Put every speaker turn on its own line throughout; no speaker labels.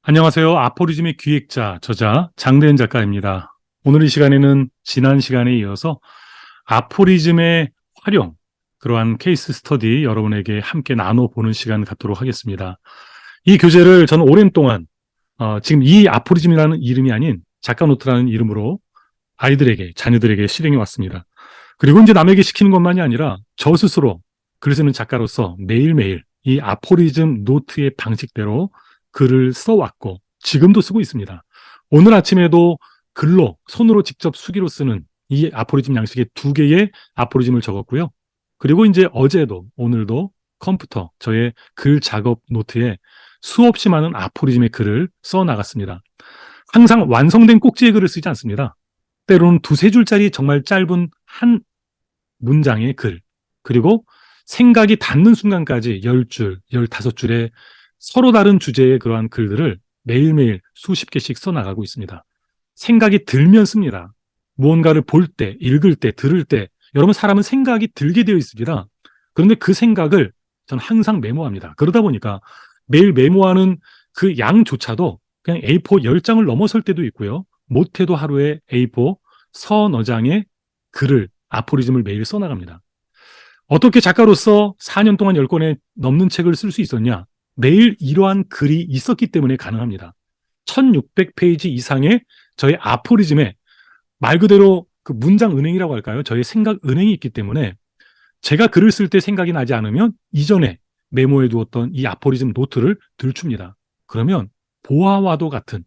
안녕하세요. 아포리즘의 기획자, 저자 장대현 작가입니다. 오늘 이 시간에는 지난 시간에 이어서 아포리즘의 활용, 그러한 케이스 스터디 여러분에게 함께 나눠보는 시간 갖도록 하겠습니다. 이 교재를 저는 오랜 동안 지금 이 아포리즘이라는 이름이 아닌 작가노트라는 이름으로 아이들에게, 자녀들에게 실행해 왔습니다. 그리고 이제 남에게 시키는 것만이 아니라 저 스스로 글 쓰는 작가로서 매일매일 이 아포리즘 노트의 방식대로 글을 써왔고 지금도 쓰고 있습니다. 오늘 아침에도 글로 손으로 직접 수기로 쓰는 이 아포리즘 양식의 2개의 아포리즘을 적었고요. 그리고 이제 어제도 오늘도 컴퓨터 저의 글 작업 노트에 수없이 많은 아포리즘의 글을 써 나갔습니다. 항상 완성된 꼭지의 글을 쓰지 않습니다. 때로는 2~3줄짜리 정말 짧은 한 문장의 글, 그리고 생각이 닿는 순간까지 10줄, 15줄의 서로 다른 주제의 그러한 글들을 매일매일 수십 개씩 써나가고 있습니다. 생각이 들면 씁니다. 무언가를 볼 때, 읽을 때, 들을 때, 여러분 사람은 생각이 들게 되어 있습니다. 그런데 그 생각을 저는 항상 메모합니다. 그러다 보니까 매일 메모하는 그 양조차도 그냥 A4 10장을 넘어설 때도 있고요. 못해도 하루에 A4 서너 장의 글을, 아포리즘을 매일 써나갑니다. 어떻게 작가로서 4년 동안 10권에 넘는 책을 쓸 수 있었냐? 매일 이러한 글이 있었기 때문에 가능합니다. 1600페이지 이상의 저의 아포리즘에 말 그대로 그 문장 은행이라고 할까요? 저의 생각 은행이 있기 때문에 제가 글을 쓸 때 생각이 나지 않으면 이전에 메모해 두었던 이 아포리즘 노트를 들춥니다. 그러면 보화와도 같은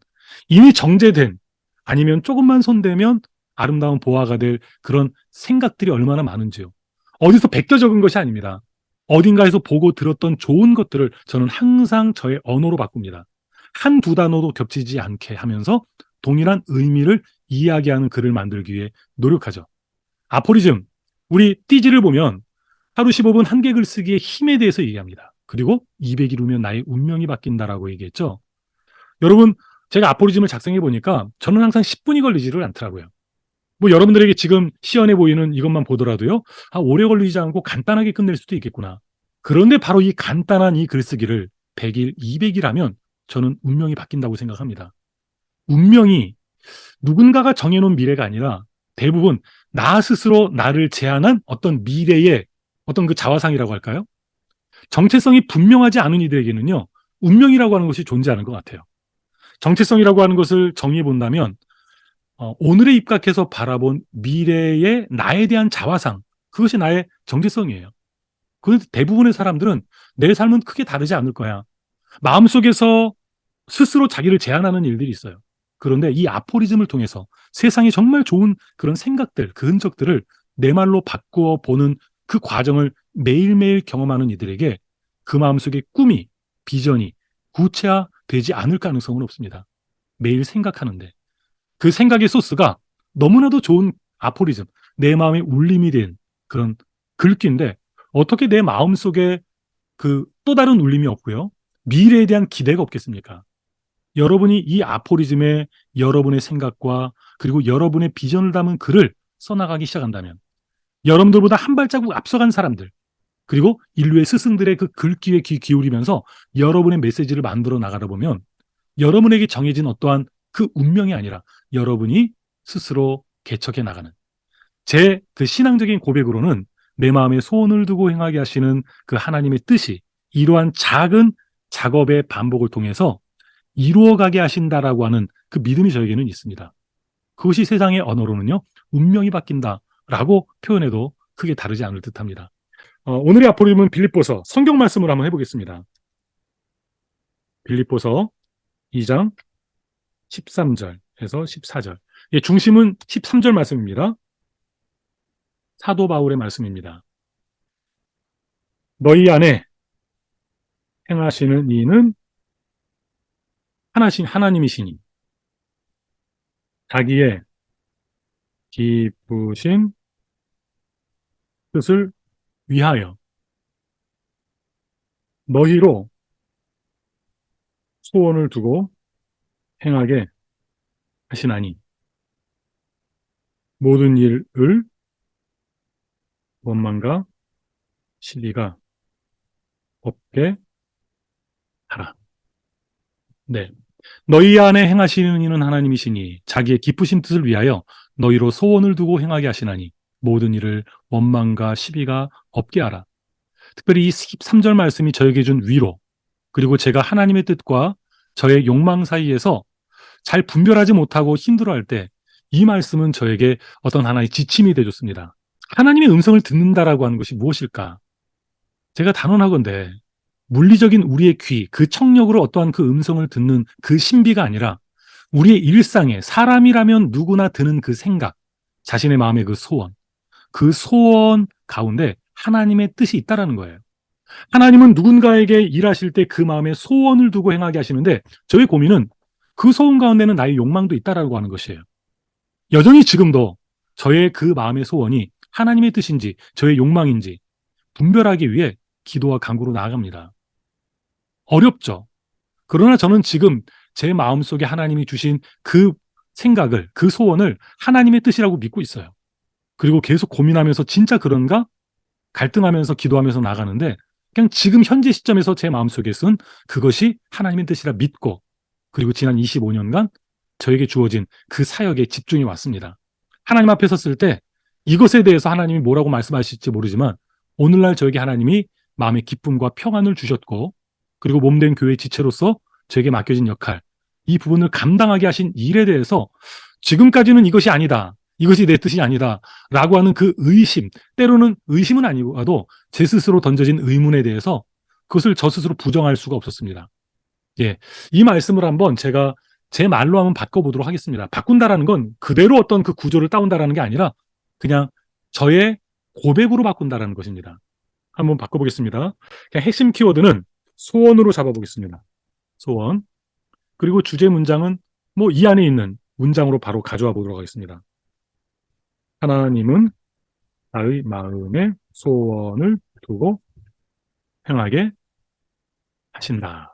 이미 정제된, 아니면 조금만 손대면 아름다운 보화가 될 그런 생각들이 얼마나 많은지요. 어디서 베껴 적은 것이 아닙니다. 어딘가에서 보고 들었던 좋은 것들을 저는 항상 저의 언어로 바꿉니다. 한두 단어도 겹치지 않게 하면서 동일한 의미를 이야기하는 글을 만들기 위해 노력하죠. 아포리즘, 우리 띠지를 보면 하루 15분 한 개 글쓰기의 힘에 대해서 얘기합니다. 그리고 200일 후면 나의 운명이 바뀐다라고 얘기했죠. 여러분, 제가 아포리즘을 작성해 보니까 저는 항상 10분이 걸리지를 않더라고요. 뭐 여러분들에게 지금 시연해 보이는 이것만 보더라도요, 오래 걸리지 않고 간단하게 끝낼 수도 있겠구나. 그런데 바로 이 간단한 이 글쓰기를 100일, 200일 하면 저는 운명이 바뀐다고 생각합니다. 운명이 누군가가 정해놓은 미래가 아니라 대부분 나 스스로 나를 제한한 어떤 미래의 어떤 그 자화상이라고 할까요? 정체성이 분명하지 않은 이들에게는요, 운명이라고 하는 것이 존재하는 것 같아요. 정체성이라고 하는 것을 정의해 본다면 오늘에 입각해서 바라본 미래의 나에 대한 자화상, 그것이 나의 정체성이에요. 그런데 대부분의 사람들은 내 삶은 크게 다르지 않을 거야. 마음속에서 스스로 자기를 제한하는 일들이 있어요. 그런데 이 아포리즘을 통해서 세상에 정말 좋은 그런 생각들, 그 흔적들을 내 말로 바꾸어 보는 그 과정을 매일매일 경험하는 이들에게 그 마음속의 꿈이, 비전이 구체화되지 않을 가능성은 없습니다. 매일 생각하는데. 그 생각의 소스가 너무나도 좋은 아포리즘, 내 마음의 울림이 된 그런 글귀인데, 어떻게 내 마음속에 그 또 다른 울림이 없고요. 미래에 대한 기대가 없겠습니까? 여러분이 이 아포리즘에 여러분의 생각과 그리고 여러분의 비전을 담은 글을 써나가기 시작한다면, 여러분들보다 한 발자국 앞서간 사람들, 그리고 인류의 스승들의 그 글귀에 귀 기울이면서 여러분의 메시지를 만들어 나가다 보면 여러분에게 정해진 어떠한 그 운명이 아니라 여러분이 스스로 개척해 나가는, 제 그 신앙적인 고백으로는 내 마음에 소원을 두고 행하게 하시는 그 하나님의 뜻이 이러한 작은 작업의 반복을 통해서 이루어가게 하신다라고 하는 그 믿음이 저에게는 있습니다. 그것이 세상의 언어로는요, 운명이 바뀐다라고 표현해도 크게 다르지 않을 듯합니다. 오늘의 아포리즘은 빌립보서 성경 말씀으로 한번 해보겠습니다. 빌립보서 2장 13절에서 14절. 예, 중심은 13절 말씀입니다. 사도 바울의 말씀입니다. 너희 안에 행하시는 이는 하나신 하나님이시니 자기의 기쁘신 뜻을 위하여 너희로 소원을 두고 행하게 하시나니 모든 일을 원망과 시비가 없게 하라. 네. 너희 안에 행하시는 이는 하나님이시니 자기의 기쁘신 뜻을 위하여 너희로 소원을 두고 행하게 하시나니 모든 일을 원망과 시비가 없게 하라. 특별히 이 13절 말씀이 저에게 준 위로, 그리고 제가 하나님의 뜻과 저의 욕망 사이에서 잘 분별하지 못하고 힘들어할 때 이 말씀은 저에게 어떤 하나의 지침이 되어줬습니다. 하나님의 음성을 듣는다라고 하는 것이 무엇일까? 제가 단언하건대 물리적인 우리의 귀, 그 청력으로 어떠한 그 음성을 듣는 그 신비가 아니라 우리의 일상에 사람이라면 누구나 드는 그 생각, 자신의 마음의 그 소원 가운데 하나님의 뜻이 있다라는 거예요. 하나님은 누군가에게 일하실 때 그 마음에 소원을 두고 행하게 하시는데 저의 고민은 그 소원 가운데는 나의 욕망도 있다라고 하는 것이에요. 여전히 지금도 저의 그 마음의 소원이 하나님의 뜻인지 저의 욕망인지 분별하기 위해 기도와 간구로 나아갑니다. 어렵죠. 그러나 저는 지금 제 마음속에 하나님이 주신 그 생각을, 그 소원을 하나님의 뜻이라고 믿고 있어요. 그리고 계속 고민하면서 진짜 그런가? 갈등하면서 기도하면서 나가는데 그냥 지금 현재 시점에서 제 마음속에선 그것이 하나님의 뜻이라 믿고, 그리고 지난 25년간 저에게 주어진 그 사역에 집중이 왔습니다. 하나님 앞에 섰을 때 이것에 대해서 하나님이 뭐라고 말씀하실지 모르지만 오늘날 저에게 하나님이 마음의 기쁨과 평안을 주셨고, 그리고 몸된 교회 지체로서 저에게 맡겨진 역할, 이 부분을 감당하게 하신 일에 대해서 지금까지는 이것이 아니다, 이것이 내 뜻이 아니다 라고 하는 그 의심, 때로는 의심은 아니고도 제 스스로 던져진 의문에 대해서 그것을 저 스스로 부정할 수가 없었습니다. 예, 이 말씀을 한번 제가 제 말로 한번 바꿔보도록 하겠습니다. 바꾼다라는 건 그대로 어떤 그 구조를 따온다라는 게 아니라 그냥 저의 고백으로 바꾼다라는 것입니다. 한번 바꿔보겠습니다. 그냥 핵심 키워드는 소원으로 잡아보겠습니다. 소원. 그리고 주제 문장은 뭐 이 안에 있는 문장으로 바로 가져와 보도록 하겠습니다. 하나님은 나의 마음에 소원을 두고 행하게 하신다.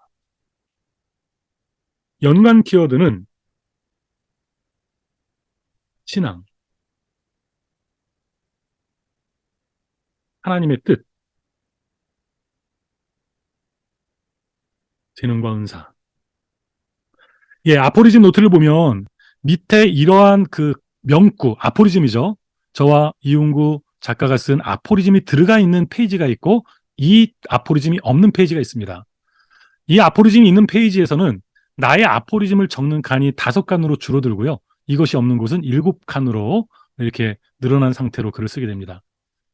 연관 키워드는 신앙, 하나님의 뜻, 재능과 은사. 예, 아포리즘 노트를 보면 밑에 이러한 그 명구, 아포리즘이죠. 저와 이용구 작가가 쓴 아포리즘이 들어가 있는 페이지가 있고 이 아포리즘이 없는 페이지가 있습니다. 이 아포리즘이 있는 페이지에서는 나의 아포리즘을 적는 칸이 5칸으로 줄어들고요. 이것이 없는 곳은 7칸으로 이렇게 늘어난 상태로 글을 쓰게 됩니다.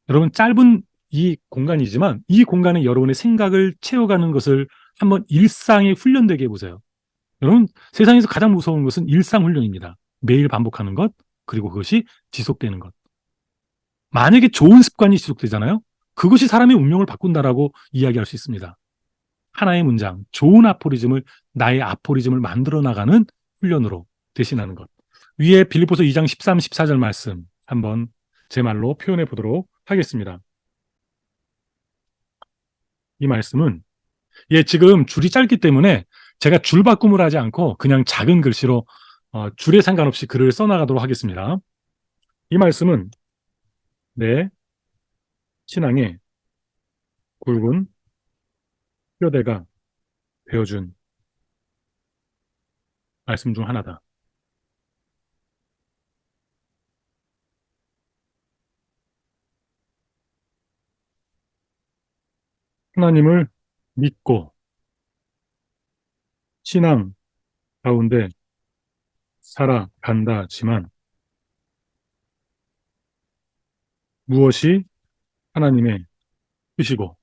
여러분, 짧은 이 공간이지만 이 공간에 여러분의 생각을 채워가는 것을 한번 일상에 훈련되게 해보세요. 여러분, 세상에서 가장 무서운 것은 일상 훈련입니다. 매일 반복하는 것, 그리고 그것이 지속되는 것. 만약에 좋은 습관이 지속되잖아요. 그것이 사람의 운명을 바꾼다라고 이야기할 수 있습니다. 하나의 문장, 좋은 아포리즘을, 나의 아포리즘을 만들어 나가는 훈련으로 대신하는 것. 위에 빌립보서 2장 13, 14절 말씀 한번 제 말로 표현해 보도록 하겠습니다. 이 말씀은, 예, 지금 줄이 짧기 때문에 제가 줄 바꿈을 하지 않고 그냥 작은 글씨로 줄에 상관없이 글을 써나가도록 하겠습니다. 이 말씀은 내 신앙의 굵은 뼈대가 되어준 말씀 중 하나다. 하나님을 믿고 신앙 가운데 살아간다지만 무엇이 하나님의 뜻이고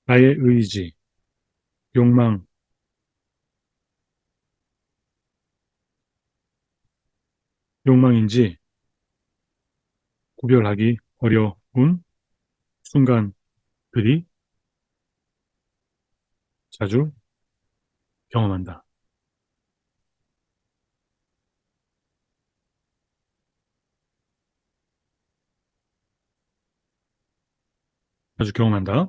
나의 의지, 욕망, 욕망인지 구별하기 어려운 순간들이 자주 경험한다. 자주 경험한다.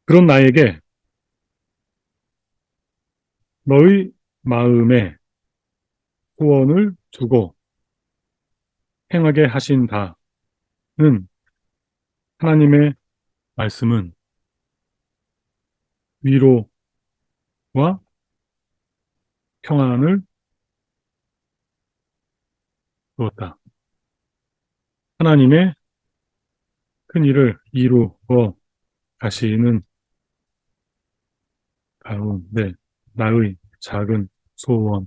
그런 나에게 너의 마음에 소원을 두고 행하게 하신다는 하나님의 말씀은 위로와 평안을 주었다. 하나님의 큰 일을 이루어 가시는 가운데 나의 작은 소원을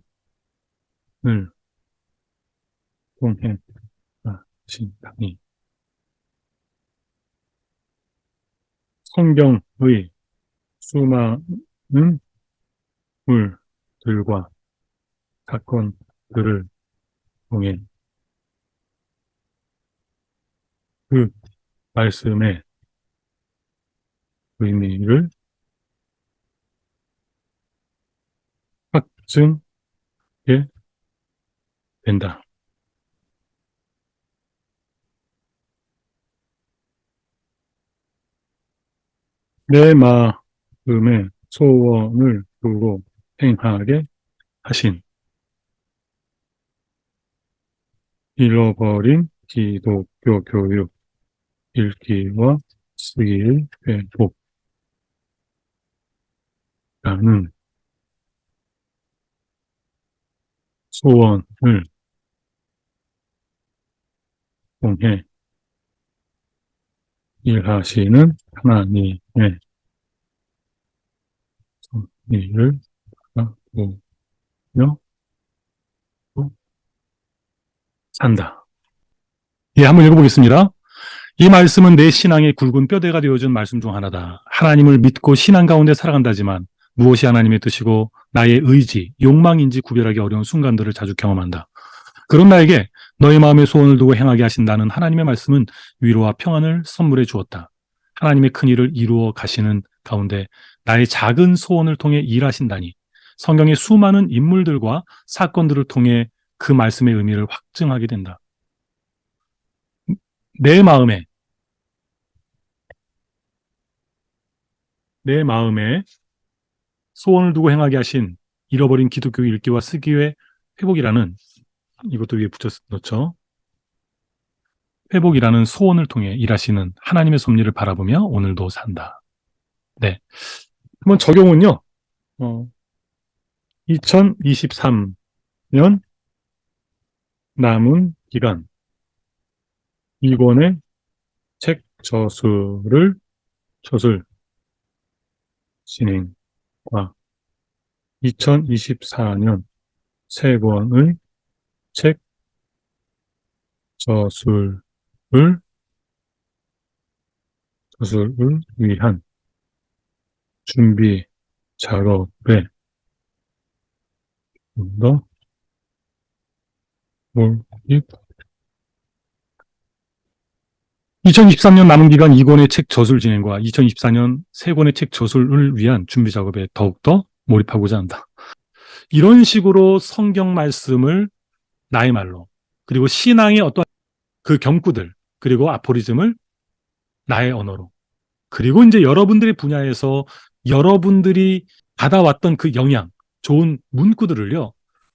통해 하신다니. 성경의 수많은 물들과 사건들을 통해 그 말씀의 의미를 확증하게 된다. 내 마음의 소원을 두고 행하게 하신 잃어버린 기독교 교육 읽기와 쓰기의 회복라는 소원을 통해 일하시는 하나님의 섭리를 바라보며 산다. 예, 한번 읽어보겠습니다. 이 말씀은 내 신앙의 굵은 뼈대가 되어준 말씀 중 하나다. 하나님을 믿고 신앙 가운데 살아간다지만 무엇이 하나님의 뜻이고 나의 의지, 욕망인지 구별하기 어려운 순간들을 자주 경험한다. 그런 나에게 너의 마음의 소원을 두고 행하게 하신다는 하나님의 말씀은 위로와 평안을 선물해 주었다. 하나님의 큰 일을 이루어 가시는 가운데 나의 작은 소원을 통해 일하신다니 성경의 수많은 인물들과 사건들을 통해 그 말씀의 의미를 확증하게 된다. 내 마음에 소원을 두고 행하게 하신 잃어버린 기독교 읽기와 쓰기의 회복이라는, 이것도 위에 붙여 넣죠. 회복이라는 소원을 통해 일하시는 하나님의 섭리를 바라보며 오늘도 산다. 네. 한번 적용은요. 2023년 남은 기간 2권의 책 저술 진행과 2024년 3권의 책 저술을 위한 준비 작업에 좀더 몰입 2023년 남은 기간 2권의 책 저술 진행과 2024년 3권의 책 저술을 위한 준비 작업에 더욱더 몰입하고자 한다. 이런 식으로 성경 말씀을 나의 말로, 그리고 신앙의 어떤 그 경구들, 그리고 아포리즘을 나의 언어로, 그리고 이제 여러분들의 분야에서 여러분들이 받아왔던 그 영향, 좋은 문구들을요,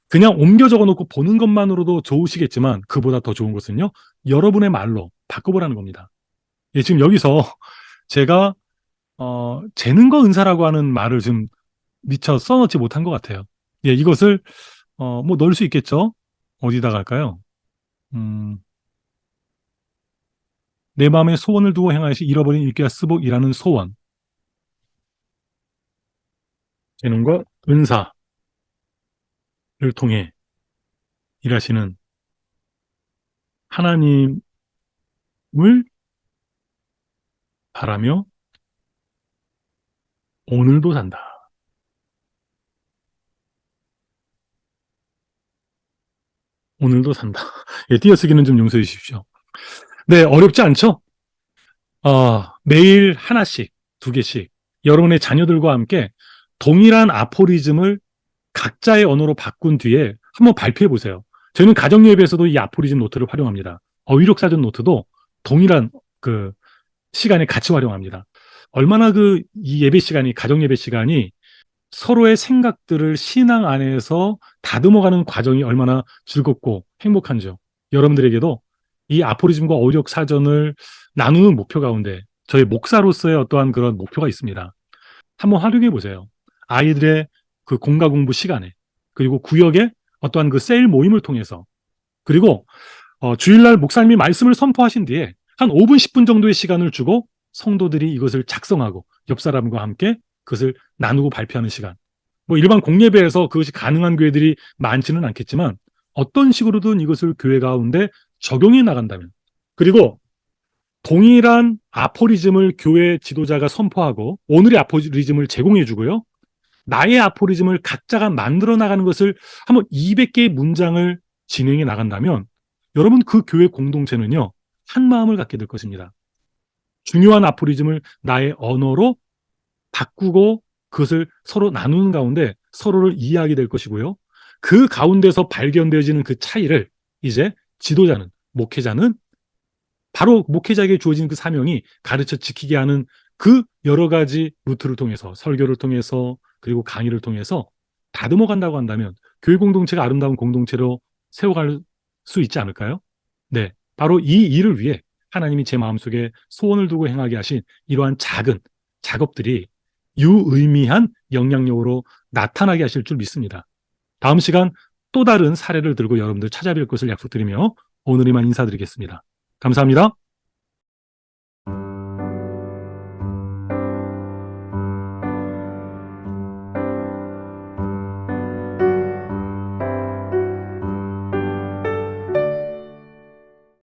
그냥 옮겨 적어 놓고 보는 것만으로도 좋으시겠지만 그보다 더 좋은 것은요, 여러분의 말로 바꿔보라는 겁니다. 예, 지금 여기서 제가 재능과 은사라고 하는 말을 좀 미처 써놓지 못한 것 같아요. 예, 이것을 뭐 넣을 수 있겠죠? 어디다 갈까요? 내 마음의 소원을 두고 행하시 잃어버린 일기와 스복이라는 소원, 재능과 은사를 통해 일하시는 하나님을 바라며 오늘도 산다. 오늘도 산다. 예, 띄어쓰기는 좀 용서해 주십시오. 네, 어렵지 않죠? 매일 하나씩, 2개씩 여러분의 자녀들과 함께 동일한 아포리즘을 각자의 언어로 바꾼 뒤에 한번 발표해 보세요. 저희는 가정예배에서도 이 아포리즘 노트를 활용합니다. 어휘력사전 노트도 동일한 그 시간에 같이 활용합니다. 얼마나 이 예배 시간이, 가정예배 시간이 서로의 생각들을 신앙 안에서 다듬어가는 과정이 얼마나 즐겁고 행복한지요. 여러분들에게도 이 아포리즘과 어휘력 사전을 나누는 목표 가운데 저희 목사로서의 어떠한 그런 목표가 있습니다. 한번 활용해 보세요. 아이들의 그 공과 공부 시간에, 그리고 구역의 어떠한 그 세일 모임을 통해서, 그리고 주일날 목사님이 말씀을 선포하신 뒤에 한 5분, 10분 정도의 시간을 주고 성도들이 이것을 작성하고 옆 사람과 함께 그것을 나누고 발표하는 시간. 뭐 일반 공예배에서 그것이 가능한 교회들이 많지는 않겠지만 어떤 식으로든 이것을 교회 가운데 적용해 나간다면, 그리고 동일한 아포리즘을 교회 지도자가 선포하고 오늘의 아포리즘을 제공해 주고요. 나의 아포리즘을 각자가 만들어 나가는 것을 한번 200개의 문장을 진행해 나간다면 여러분 그 교회 공동체는요. 한 마음을 갖게 될 것입니다. 중요한 아포리즘을 나의 언어로 바꾸고 그것을 서로 나누는 가운데 서로를 이해하게 될 것이고요. 그 가운데서 발견되어지는 그 차이를 이제 지도자는, 목회자는 바로 목회자에게 주어진 그 사명이 가르쳐 지키게 하는 그 여러 가지 루트를 통해서, 설교를 통해서, 그리고 강의를 통해서 다듬어 간다고 한다면 교회 공동체가 아름다운 공동체로 세워갈 수 있지 않을까요? 네, 바로 이 일을 위해 하나님이 제 마음속에 소원을 두고 행하게 하신 이러한 작은 작업들이 유의미한 영향력으로 나타나게 하실 줄 믿습니다. 다음 시간 또 다른 사례를 들고 여러분들 찾아뵐 것을 약속드리며 오늘 이만 인사드리겠습니다. 감사합니다.